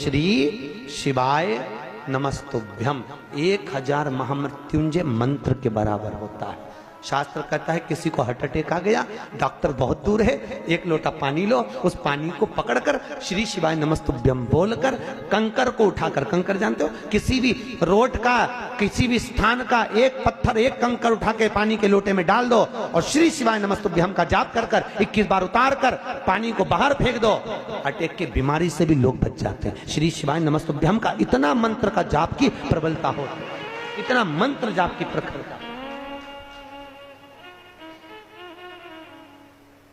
श्री शिवाय नमस्तुभ्यम 1000 महामृत्युंजय मंत्र के बराबर होता है। शास्त्र कहता है किसी को हार्ट अटैक आ गया, डॉक्टर बहुत दूर है, 1 लोटा पानी लो, उस पानी को पकड़कर श्री शिवाय नमस्तुभ्यम बोलकर कंकर को उठाकर, कंकर जानते हो, किसी भी रोड का, किसी भी स्थान का एक पत्थर, एक कंकर उठा के पानी के लोटे में डाल दो और श्री शिवाय नमस्तुभ्यम का जाप कर कर 21 बार उतार कर पानी को बाहर फेंक दो। अटैक की बीमारी से भी लोग बच जाते हैं। श्री शिवाय नमस्तुभ्यम का इतना मंत्र का जाप की प्रबलता होती है, इतना मंत्र जाप की प्रखरता।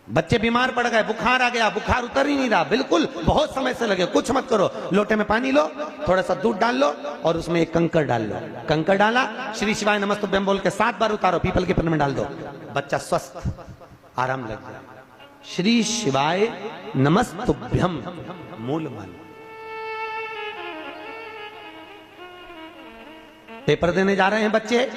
बच्चे बीमार पड़ गए, बुखार आ गया, बुखार उतर ही नहीं रहा, बिल्कुल बहुत समय से लगे, कुछ मत करो, लोटे में पानी लो, थोड़ा सा दूध डाल लो और उसमें एक कंकर डाल लो, कंकर डाला, श्री शिवाय नमस्तुभ्यम बोल के 7 बार उतारो, पीपल के पेड़ में डाल दो, बच्चा स्वस्थ, आराम लग जाए। श्री शिवाय नमस्तुभ्यम मूल मंत्र। पेपर देने जा रहे हैं बच्चे,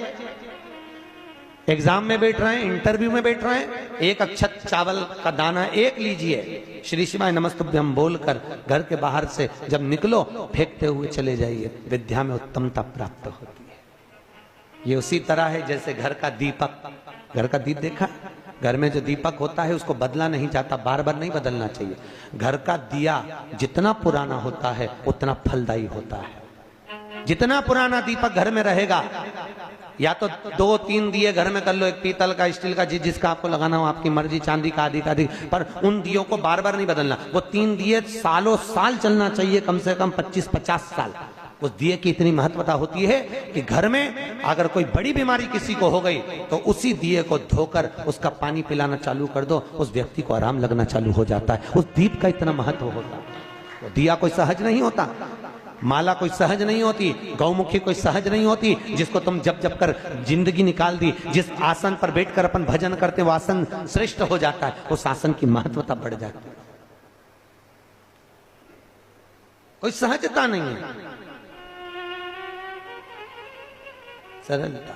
एग्जाम में बैठ रहे हैं, इंटरव्यू में बैठ रहे हैं, 1 अक्षत चावल का दाना 1 लीजिए, श्री शिवाय नमस्तुभ्यम बोलकर घर के बाहर से जब निकलो फेंकते हुए चले जाइए, विद्या में उत्तमता प्राप्त होती है। ये उसी तरह है जैसे घर का दीपक, घर का दीप देखा, घर में जो दीपक होता है उसको बदला नहीं जाता, बार बार नहीं बदलना चाहिए। घर का दिया जितना पुराना होता है उतना फलदायी होता है। जितना पुराना दीपक घर में रहेगा, या तो 2-3 दिए घर में कर लो, एक पीतल का, स्टील का, जिसका आपको लगाना हो आपकी मर्जी, चांदी का, आदि का आदि, पर उन दियों को बार बार नहीं बदलना। वो 3 दिए सालों साल चलना चाहिए, कम से कम 25-50 साल। उस दिए की इतनी महत्वता होती है कि घर में अगर कोई बड़ी बीमारी किसी को हो गई तो उसी दिए को धोकर उसका पानी पिलाना चालू कर दो, उस व्यक्ति को आराम लगना चालू हो जाता है। उस दीप का इतना महत्व होता है। दिया कोई सहज नहीं होता, माला कोई सहज नहीं होती, गौमुखी कोई सहज नहीं होती, जिसको तुम जप जप कर जिंदगी निकाल दी। जिस आसन पर बैठकर अपन भजन करते वो आसन श्रेष्ठ हो जाता है, उस आसन की महत्वता बढ़ जाती है। कोई सहजता नहीं है, सरलता।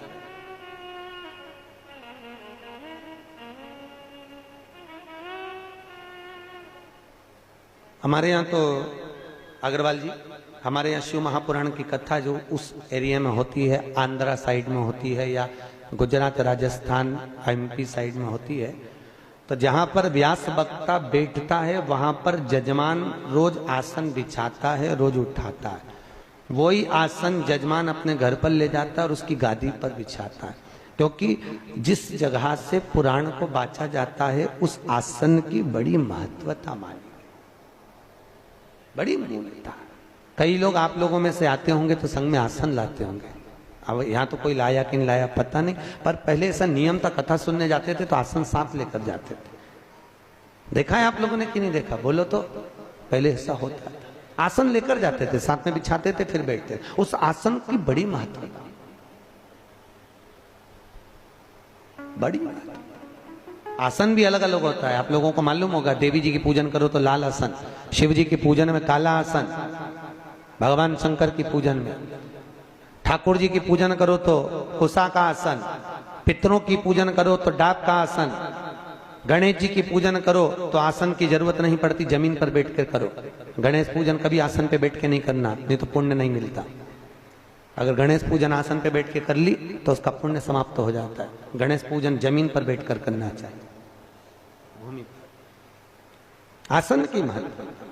हमारे यहाँ तो अग्रवाल जी, हमारे यहाँ शिव महापुराण की कथा जो उस एरिया में होती है, आंध्रा साइड में होती है या गुजरात, राजस्थान, एमपी साइड में होती है, तो जहां पर व्यास वक्ता बैठता है वहां पर जजमान रोज आसन बिछाता है, रोज उठाता है। वही आसन जजमान अपने घर पर ले जाता है और उसकी गादी पर बिछाता है, क्योंकि जिस जगह से पुराण को बांचा जाता है उस आसन की बड़ी महत्वता मानी, बड़ी मूल्यता। कई लोग आप लोगों में से आते होंगे तो संग में आसन लाते होंगे। अब यहाँ तो कोई लाया कि नहीं लाया पता नहीं, पर पहले ऐसा नियम था, कथा सुनने जाते थे तो आसन साथ लेकर जाते थे। देखा है आप लोगों ने कि नहीं देखा? बोलो तो। पहले ऐसा होता था, आसन लेकर जाते थे, साथ में बिछाते थे, फिर बैठते। उस आसन की बड़ी महत्वता, बड़ी महत्वता। आसन भी अलग अलग होता है, आप लोगों को मालूम होगा। देवी जी की पूजन करो तो लाल आसन, शिव जी की पूजन में काला आसन, भगवान शंकर की पूजन में, ठाकुर जी की पूजन करो तो कुसा का आसन, पितरों की पूजन करो तो डाब का आसन, गणेश जी की पूजन करो तो आसन की जरूरत नहीं पड़ती, जमीन पर बैठ कर करो। गणेश पूजन कभी आसन पे बैठ के नहीं करना, नहीं तो पुण्य नहीं मिलता। अगर गणेश पूजन आसन पे बैठ के कर ली तो उसका पुण्य समाप्त हो जाता है। गणेश पूजन जमीन पर बैठ कर करना चाहिए, भूमि पर। आसन की महत्वता।